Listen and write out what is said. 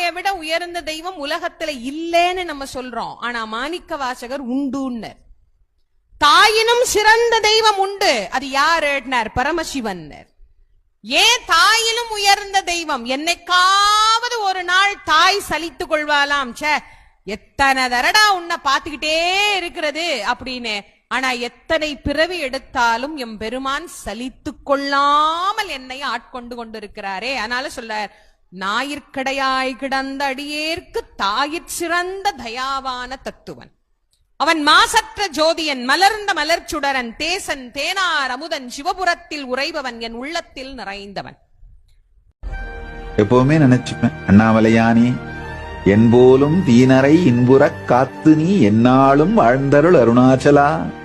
தாயை விட உயர்ந்த தெய்வம் உலகத்துல இல்லேன்னு நம்ம சொல்றோம். ஆனா மாணிக்க வாசகர் உண்டுன்னு. தாயினும் சிறந்த தெய்வம் உண்டு. அது யாருன்னார்? பரமசிவன். ஏன் தாயிலும் உயர்ந்த தெய்வம்? என்னைக்காவது ஒரு நாள் தாய் சலித்துக் கொள்வாளாம், சே எத்தனை தரடா உன்னை பாத்துக்கிட்டே இருக்கிறது அப்படின்னு. ஆனா எத்தனை பிறவி எடுத்தாலும் எம் பெருமான் சலித்து கொள்ளாமல் என்னை ஆட்கொண்டு கொண்டிருக்கிறாரே. அதனால சொல்ல, ஞாயிற்கடையாய் கிடந்த அடியேற்கு தாயிற் சிறந்த தயாவான தத்துவன். அவன் மாசற்ற ஜோதியன், மலர்ந்த மலர்ச்சுடரன், தேசன், தேனார் அமுதன், சிவபுரத்தில் உறைபவன், என் உள்ளத்தில் நிறைந்தவன். எப்பவுமே நினைச்சுப்பேன், அண்ணாமலையானே என்போலும் தீனரை இன்புறக் காத்து நீ எந்நாளும் வாழ்ந்தருள் அருணாச்சலா.